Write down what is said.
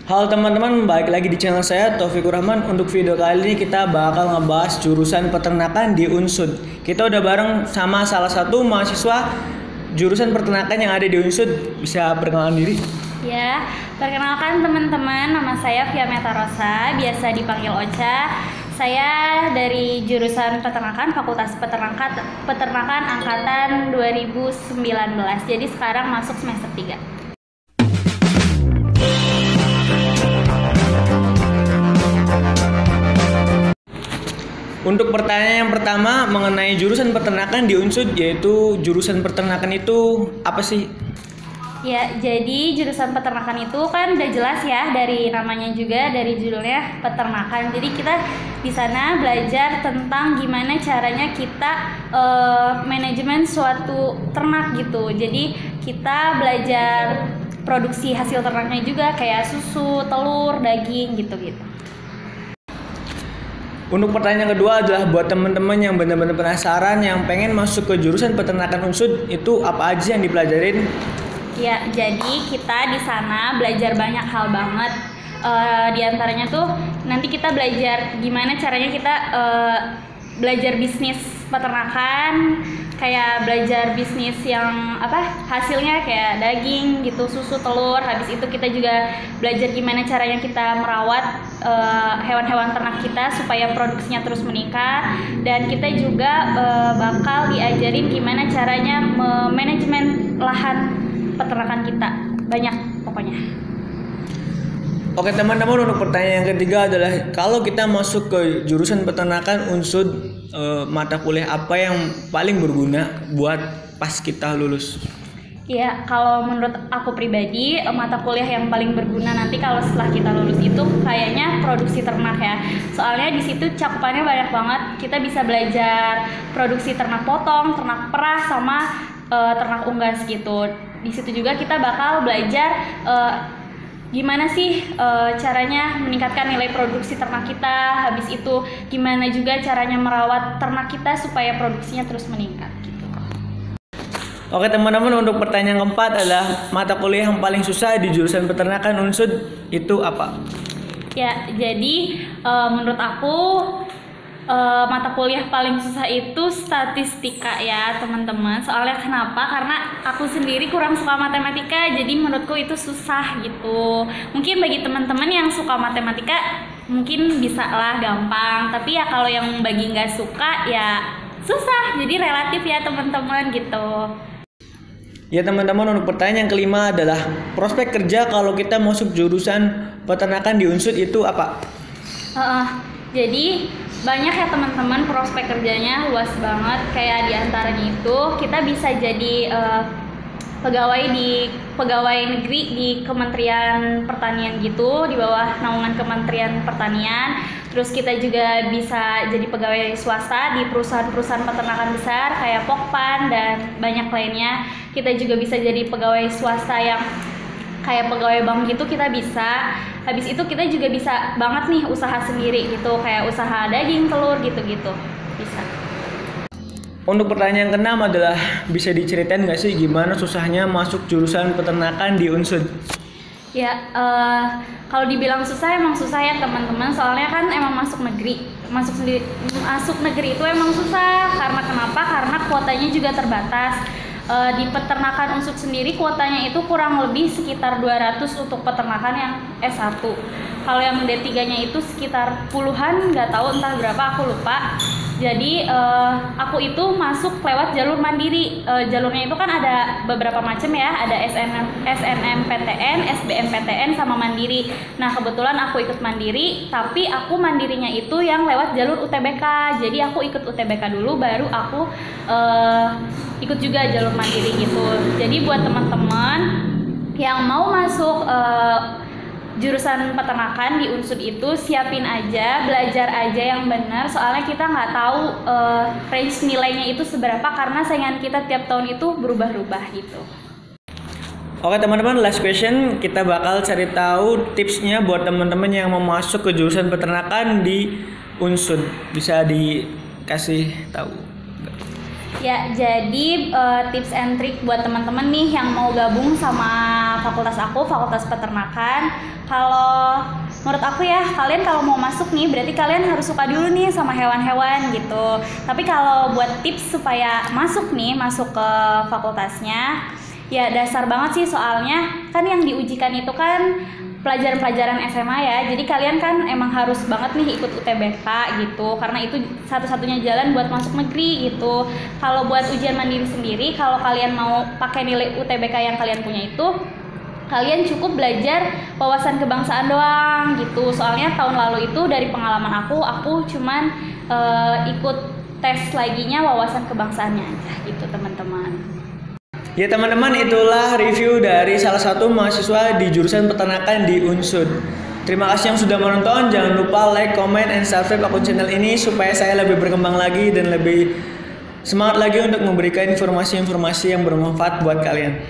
Halo teman-teman, balik lagi di channel saya Taufikur Rahman. Untuk video kali ini kita bakal ngebahas jurusan peternakan di Unsud. Kita udah bareng sama salah satu mahasiswa jurusan peternakan yang ada di Unsud. Bisa perkenalan diri? Ya, perkenalkan teman-teman, nama saya Via Metarosa, biasa dipanggil Ocha. Saya dari jurusan peternakan, Fakultas Peternakan angkatan 2019. Jadi sekarang masuk semester 3. Untuk pertanyaan yang pertama mengenai jurusan peternakan di Unsud, yaitu jurusan peternakan itu apa sih? Ya, jadi jurusan peternakan itu kan udah jelas ya dari namanya juga, dari judulnya peternakan. Jadi kita di sana belajar tentang gimana caranya kita manajemen suatu ternak gitu. Jadi kita belajar produksi hasil ternaknya juga kayak susu, telur, daging gitu-gitu. Untuk pertanyaan kedua adalah buat teman-teman yang benar-benar penasaran yang pengen masuk ke jurusan peternakan Unsud, itu apa aja yang dipelajarin? Ya, jadi kita di sana belajar banyak hal banget. Di antaranya tuh nanti kita belajar gimana caranya kita belajar bisnis peternakan, kayak belajar bisnis yang hasilnya kayak daging gitu, susu, telur. Habis itu kita juga belajar gimana caranya kita merawat hewan-hewan ternak kita supaya produksinya terus meningkat. Dan kita juga bakal diajarin gimana caranya manajemen lahan peternakan kita. Banyak pokoknya. Oke teman-teman, untuk pertanyaan yang ketiga adalah kalau kita masuk ke jurusan peternakan Unsud, mata kuliah apa yang paling berguna buat pas kita lulus? Ya, kalau menurut aku pribadi, mata kuliah yang paling berguna nanti kalau setelah kita lulus itu kayaknya produksi ternak ya. Soalnya di situ cakupannya banyak banget. Kita bisa belajar produksi ternak potong, ternak perah, sama ternak unggas gitu. Di situ juga kita bakal belajar gimana sih caranya meningkatkan nilai produksi ternak kita. Habis itu gimana juga caranya merawat ternak kita supaya produksinya terus meningkat gitu. Oke teman-teman, untuk pertanyaan keempat adalah mata kuliah yang paling susah di jurusan peternakan Unsud itu apa? Ya, jadi menurut aku mata kuliah paling susah itu statistika ya teman-teman. Soalnya kenapa? Karena aku sendiri kurang suka matematika, jadi menurutku itu susah gitu. Mungkin bagi teman-teman yang suka matematika mungkin bisa lah gampang, tapi ya kalau yang bagi nggak suka ya susah. Jadi relatif ya teman-teman gitu. Ya teman-teman, untuk pertanyaan yang kelima adalah prospek kerja kalau kita masuk jurusan peternakan di Unsud itu apa? Jadi banyak ya teman-teman, prospek kerjanya luas banget. Kayak diantaranya itu kita bisa jadi pegawai negeri di Kementerian Pertanian gitu, di bawah naungan Kementerian Pertanian. Terus kita juga bisa jadi pegawai swasta di perusahaan-perusahaan peternakan besar kayak Pokpan dan banyak lainnya. Kita juga bisa jadi pegawai swasta yang kayak pegawai bank gitu, kita bisa. Habis itu kita juga bisa banget nih usaha sendiri gitu, kayak usaha daging, telur gitu-gitu bisa. Untuk pertanyaan keenam adalah bisa diceritain nggak sih gimana susahnya masuk jurusan peternakan di Unsud? Ya, kalau dibilang susah emang susah ya teman-teman. Soalnya kan emang masuk negeri itu emang susah. Karena kenapa? Karena kuotanya juga terbatas. Di peternakan Unsud sendiri kuotanya itu kurang lebih sekitar 200 untuk peternakan yang S1. Kalau yang D3-nya itu sekitar puluhan, nggak tahu entah berapa, aku lupa. Jadi aku itu masuk lewat jalur mandiri. Jalurnya itu kan ada beberapa macam ya, ada SNMPTN, SBMPTN, sama mandiri. Nah kebetulan aku ikut mandiri, tapi aku mandirinya itu yang lewat jalur UTBK. Jadi aku ikut UTBK dulu, baru aku ikut juga jalur mandiri gitu. Jadi buat teman-teman yang mau masuk jurusan peternakan di Unsud itu siapin aja, belajar aja yang benar. Soalnya kita nggak tahu range nilainya itu seberapa, karena saingan kita tiap tahun itu berubah-ubah gitu. Oke teman-teman, last question, kita bakal cari tahu tipsnya buat teman-teman yang mau masuk ke jurusan peternakan di Unsud. Bisa dikasih tahu? Ya, jadi tips and trick buat teman-teman nih yang mau gabung sama fakultas aku, Fakultas Peternakan. Kalau menurut aku ya, kalian kalau mau masuk nih, berarti kalian harus suka dulu nih sama hewan-hewan gitu. Tapi kalau buat tips supaya masuk ke fakultasnya, ya dasar banget sih, soalnya kan yang diujikan itu kan pelajaran-pelajaran SMA ya. Jadi kalian kan emang harus banget nih ikut UTBK gitu, karena itu satu-satunya jalan buat masuk negeri gitu. Kalau buat ujian mandiri sendiri, kalau kalian mau pakai nilai UTBK yang kalian punya itu, kalian cukup belajar wawasan kebangsaan doang gitu. Soalnya tahun lalu itu dari pengalaman aku cuman ikut tes laginya wawasan kebangsaannya aja gitu teman-teman. Ya teman-teman, itulah review dari salah satu mahasiswa di jurusan peternakan di Unsud. Terima kasih yang sudah menonton. Jangan lupa like, comment, and subscribe akun channel ini supaya saya lebih berkembang lagi dan lebih semangat lagi untuk memberikan informasi-informasi yang bermanfaat buat kalian.